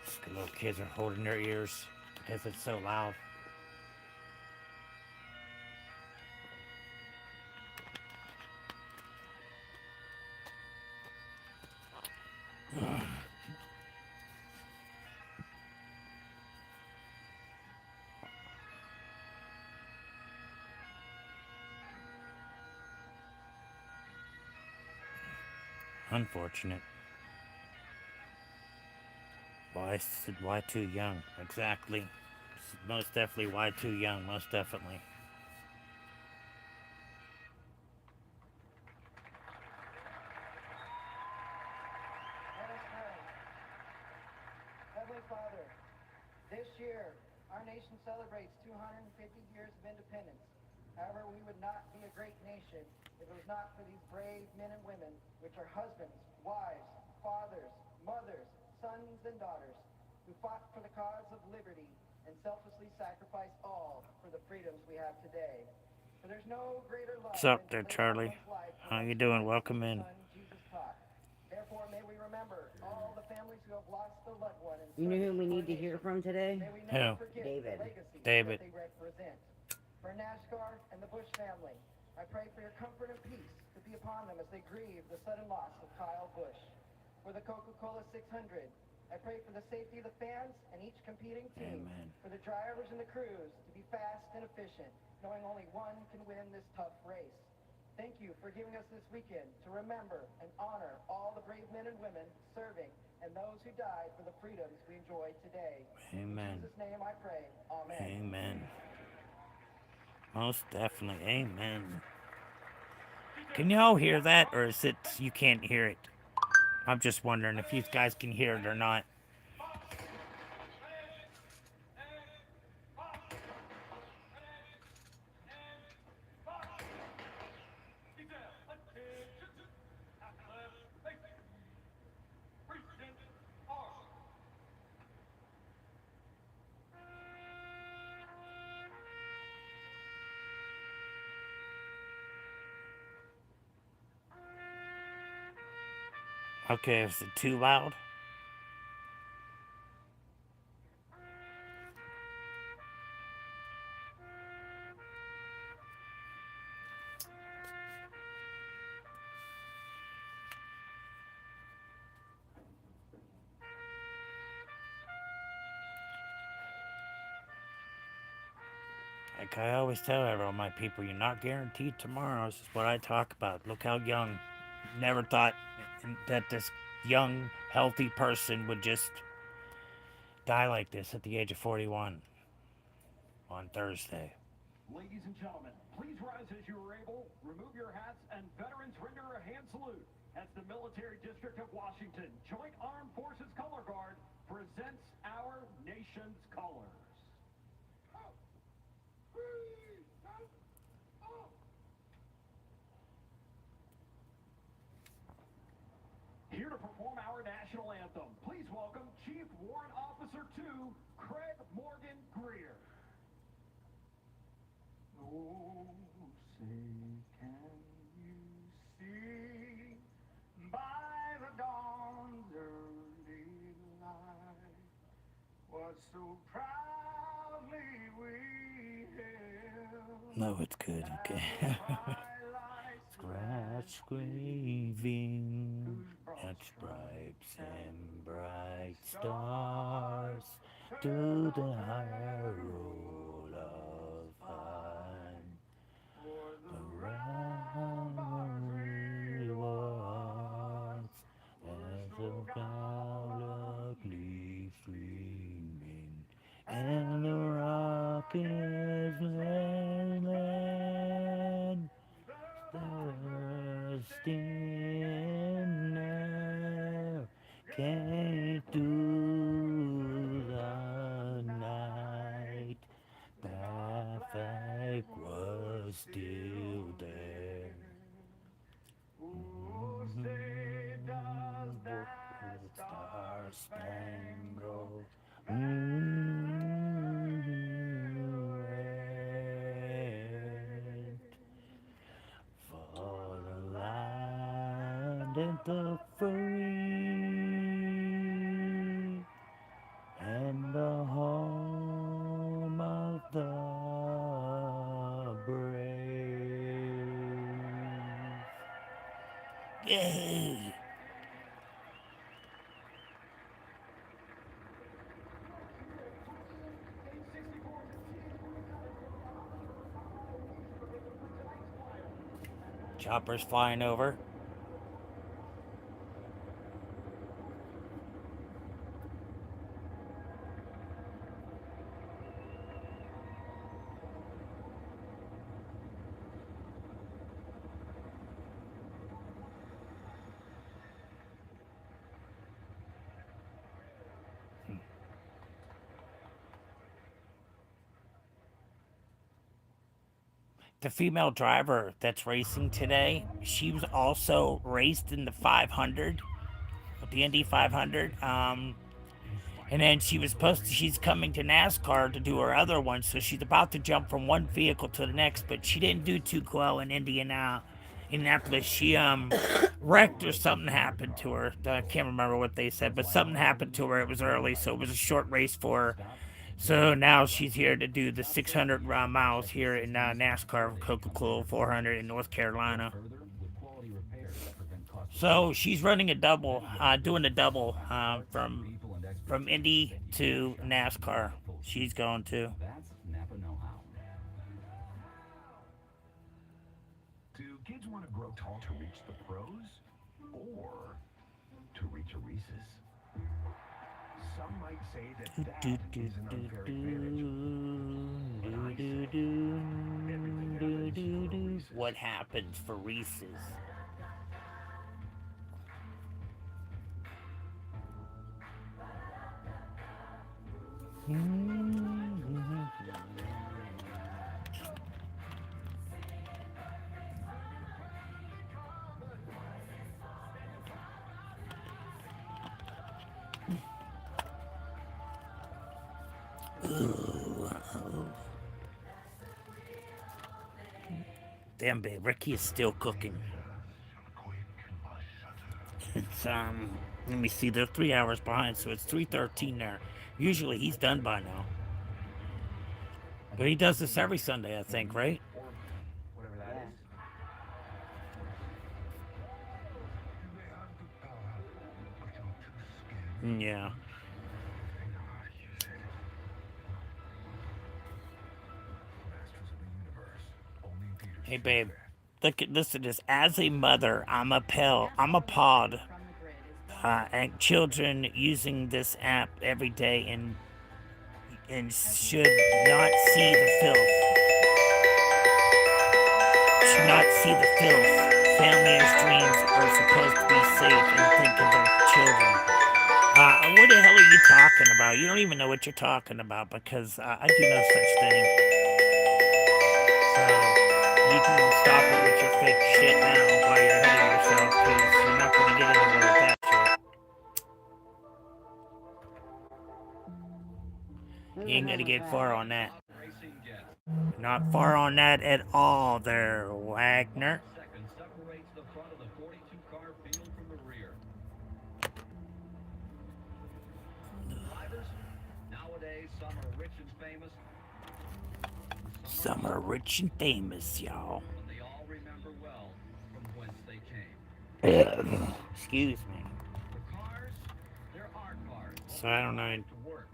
These little kids are holding their ears because it's so loud. Unfortunate. Why too young? Exactly. Most definitely why too young. Most definitely. Let us pray. Heavenly Father, this year our nation celebrates 250 years of independence. However, we would not be a great nation if it was not for these brave men and women, which are husbands, wives, fathers, mothers, sons, and daughters, who fought for the cause of liberty and selflessly sacrificed all for the freedoms we have today. For there's no greater love What's up than there, to lay down Charlie? one's life for How one's you doing? friends, Welcome as in. Son Jesus taught. Therefore, may we remember all the families who have lost a loved one in You know who service we to our need to hear nation. from today? May we Who? never forget David. the legacy David. that they represent. For NASCAR and the Bush family, I pray for your comfort and peace to be upon them as they grieve the sudden loss of Kyle Busch. For the Coca-Cola 600, I pray for the safety of the fans and each competing team. Amen. For the drivers and the crews to be fast and efficient, knowing only one can win this tough race. Thank you for giving us this weekend to remember and honor all the brave men and women serving and those who died for the freedoms we enjoy today. Amen. In Jesus' name I pray. Amen. Amen. Most definitely. Amen. Can y'all hear that, or is it you can't hear it? I'm just wondering if you guys can hear it or not. Okay, is it too loud? Like I always tell everyone, my people, you're not guaranteed tomorrow. This is what I talk about. Look how young. Never thought that this young, healthy person would just die like this at the age of 41 on Thursday. Ladies and gentlemen, please rise as you are able, remove your hats, and veterans render a hand salute as the Military District of Washington Joint Armed Forces Color Guard presents our nation's colors. Here to perform our national anthem, please welcome Chief Warrant Officer 2, Craig Morgan Greer. Oh, say can you see by the dawn's early light what so proudly we hailed? No, it's good. Okay. Scratch grieving at stripes and bright stars to the higher roll of through the night, traffic was still there. Say does that Star-Spangled Banner for the land and the free and the home of the brave. Yay! Choppers flying over. The female driver that's racing today, she was also raced in the 500, the Indy 500. And then she's coming to NASCAR to do her other one, so she's about to jump from one vehicle to the next, but she didn't do too well in Indianapolis. She wrecked or something happened to her. I can't remember what they said, but something happened to her. It was early, so it was a short race for her. So now she's here to do the 600 miles here in NASCAR Coca-Cola 400 in North Carolina. So she's running a double, doing a double from Indy to NASCAR. She's going to. That's Napa know-how. Do kids want to grow tall to reach the pros or to reach a Reese's? Some might say that is an unfair advantage. But I say everything happens for a Reese's. What happens for Reese's? Damn, babe, Ricky is still cooking. It's let me see, they're 3 hours behind, so it's 3:13 there. Usually he's done by now. But he does this every Sunday, I think, right? Whatever that is. Yeah. Hey, babe, listen to this. As a mother, I'm appalled at children using this app every day and should not see the filth. Should not see the filth. Family and streams are supposed to be safe and think of their children. What the hell are you talking about? You don't even know what you're talking about because I do no such thing. So you can stop it with your fake shit now while you're ahead of yourself because you're not going to get anywhere with that shit. You ain't going to get far on that. Not far on that at all there, Wagner. Second separates the front of the 42-car field from the rear. Drivers, nowadays, some are rich and famous. Some are rich and famous, y'all. But they all remember well from whence they came. Excuse me. The cars, there are cars. So I don't know. To work,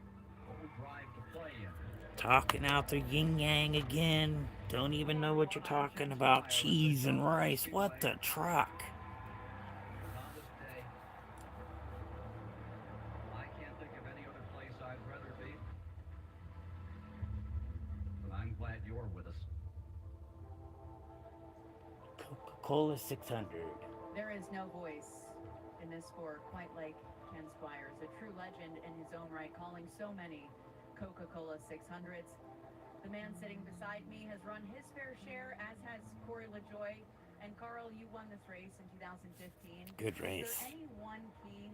what we drive to play in. Talking out the yin yang again. Don't even know what you're talking about. Cheese and rice. What the truck? On this day, I can't think of any other place I'd rather be. But I'm glad you're with us. Coca-Cola 600. There is no voice in this sport quite like Ken Squires, a true legend in his own right, calling so many Coca-Cola 600s. The man sitting beside me has run his fair share, as has Corey LaJoy. And Carl, you won this race in 2015. Good race. Is there any one key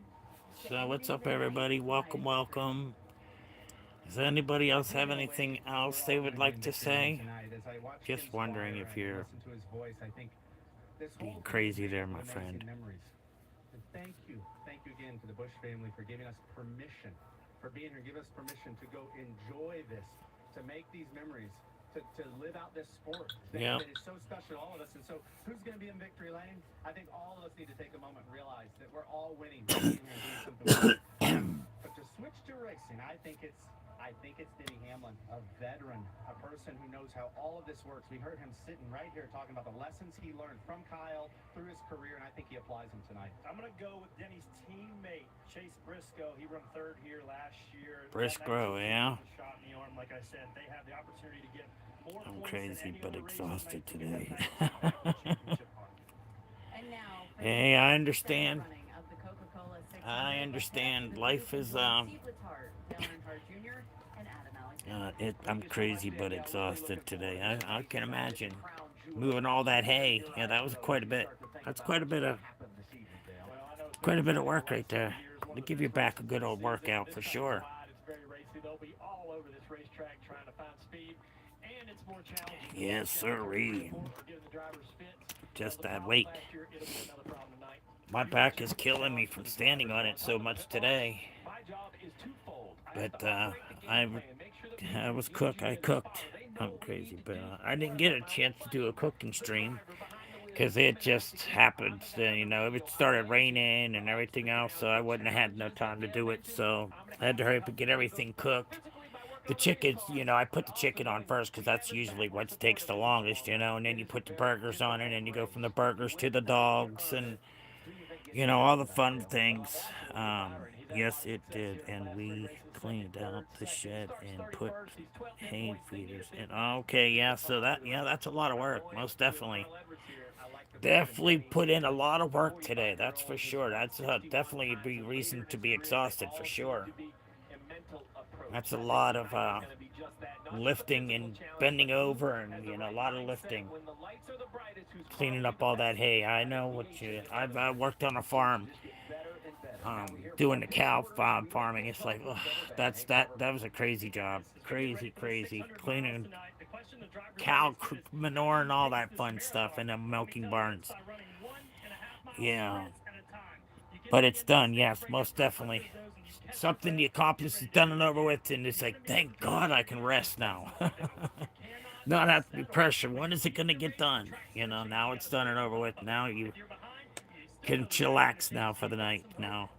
to So what's ending up, the night everybody? tonight? Welcome, welcome. Does anybody else have anything else they would like to say? Just wondering if you're being crazy there, my friend. Thank you again to the Bush family for giving us permission, for being here, give us permission to go enjoy this, to make these memories, to live out this sport that is so special to all of us. And so who's going to be in victory lane? I think all of us need to take a moment and realize that we're all winning and doing something. But to switch to racing, I think it's Denny Hamlin, a veteran, a person who knows how all of this works. We heard him sitting right here talking about the lessons he learned from Kyle through his career, and I think he applies them tonight. I'm going to go with Denny's teammate, Chase Briscoe. He ran third here last year. Briscoe, yeah. Shot in the arm, like I said. They have the opportunity to get more I'm points crazy but exhausted today. And now, hey, I understand. I understand. Life is I'm crazy but exhausted today. I can imagine moving all that hay. Yeah, that was quite a bit. That's quite a bit of work right there. To give your back a good old workout for sure. Yes, sirree. Just that weight. My back is killing me from standing on it so much today. But I cooked. I'm crazy, but I didn't get a chance to do a cooking stream because it just happened. It started raining and everything else, so I wouldn't have had no time to do it. So I had to hurry up and get everything cooked. The chickens, I put the chicken on first because that's usually what takes the longest, and then you put the burgers on it, and you go from the burgers to the dogs and, all the fun things. Yes, it did, and we cleaned out the shed and put hay feeders in. Okay, yeah, so that's a lot of work, most definitely. Definitely put in a lot of work today, that's for sure. That's definitely a reason to be exhausted, for sure. That's a lot of lifting and bending over and, a lot of lifting. Cleaning up all that hay. I know I've worked on a farm, doing the cow farming. It's like, that was a crazy job. Crazy. Cleaning cow manure and all that fun stuff in the milking barns. Yeah. But it's done, yes, most definitely. Something the accomplished is done and over with, and it's like, thank God I can rest now. Not have to be pressured. When is it going to get done? Now it's done and over with. Now you can chillax now for the night. Now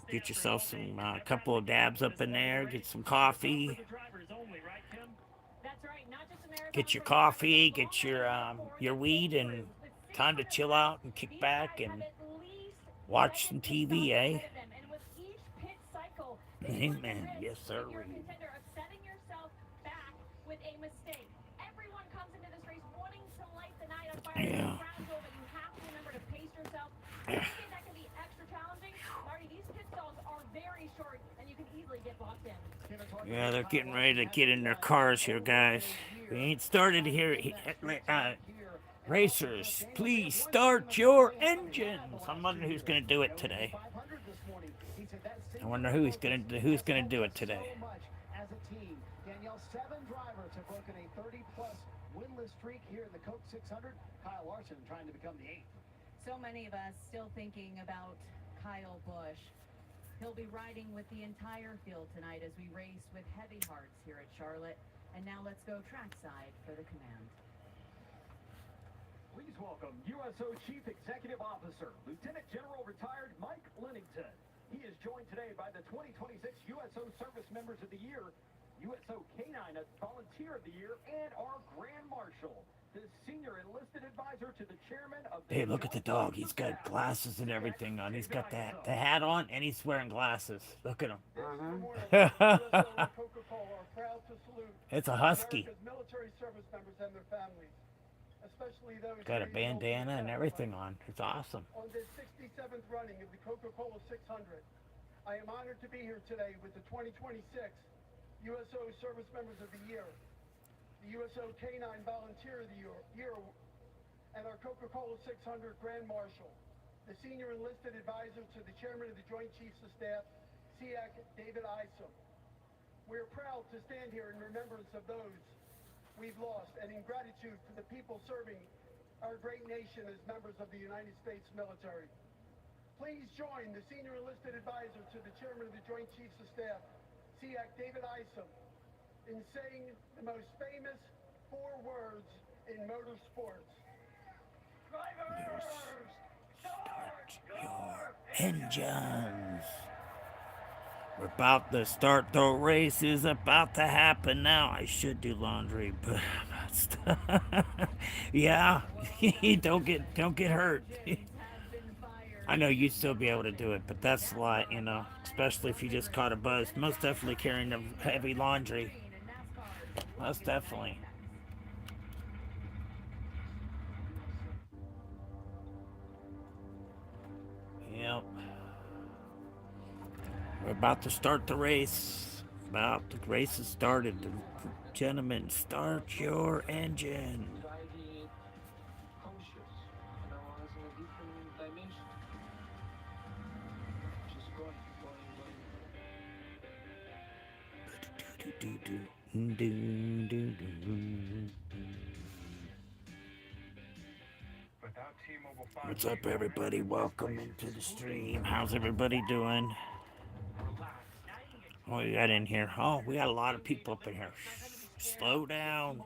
get yourself some couple of dabs up in there. Get some coffee. Get your coffee. Get your weed, and time to chill out and kick back and watch some TV, eh? Amen. Yes, sir. Yeah. Yeah, they're getting ready to get in their cars here, guys. We ain't started here. Racers, please start your engines. I'm wondering who's going to do it today. I wonder who's going to do it today. As a team, Danielle, 7 drivers have broken a 30-plus winless streak here in the Coke 600. Kyle Larson trying to become the 8th. So many of us still thinking about Kyle Busch. He'll be riding with the entire field tonight as we race with heavy hearts here at Charlotte. And now let's go trackside for the command. Please welcome USO Chief Executive Officer, Lieutenant General Retired Mike Lennington. He is joined today by the 2026 USO Service Members of the Year, USO K9 Volunteer of the Year, and our Grand Marshal, the Senior Enlisted Advisor to the Chairman of the... Hey, look at the dog. He's got glasses and everything on. He's got the hat on, and he's wearing glasses. Look at him. It's a husky. Military service members and their families, especially those got a bandana and everything on. It's awesome. On the 67th running of the Coca-Cola 600, I am honored to be here today with the 2026 USO Service Members of the Year, the USO Canine Volunteer of the Year, and our Coca-Cola 600 Grand Marshal, the Senior Enlisted Advisor to the Chairman of the Joint Chiefs of Staff, SEAC David Isom. We are proud to stand here in remembrance of those we've lost and in gratitude for the people serving our great nation as members of the United States military. Please join the Senior Enlisted Advisor to the Chairman of the Joint Chiefs of Staff, SEAC David Isom, in saying the most famous 4 words in motorsports. Drivers, start your Engines. We're about to start. The race is about to happen now. I should do laundry, but yeah, don't get hurt. I know you'd still be able to do it, but that's a lot, you know, especially if you just caught a buzz. Most definitely carrying the heavy laundry. Most definitely. Yep. We're about to start the race. The race has started. Gentlemen, start your engine. What's up, everybody? Welcome into the stream. How's everybody doing? What we got in here? Oh, we got a lot of people up in here. Slow down.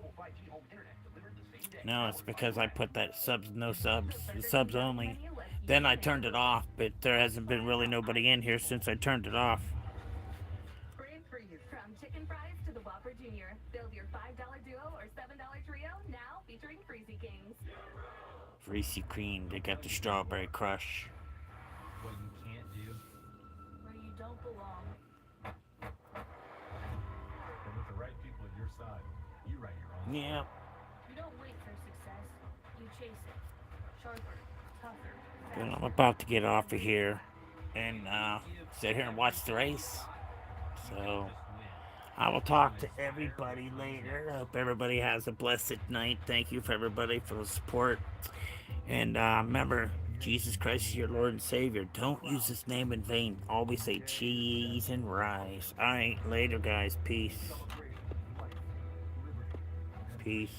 No, it's because I put that no subs only. Then I turned it off, but there hasn't been really nobody in here since I turned it off. From chicken fries to the Whopper Jr. Build your $5 duo or $7 trio now featuring Freezy Kings. Freezy Cream, they got the strawberry crush. What you can't do, Where you don't belong. and with the right people at your side, you right your own. Yeah. You don't wait for success. You chase it. Sharper, tougher. Well, I'm about to get off of here and sit here and watch the race. So I will talk to everybody later. I hope everybody has a blessed night. Thank you for everybody for the support. And remember, Jesus Christ is your Lord and Savior. Don't use his name in vain. Always say cheese and rice. All right, later, guys. Peace. Peace.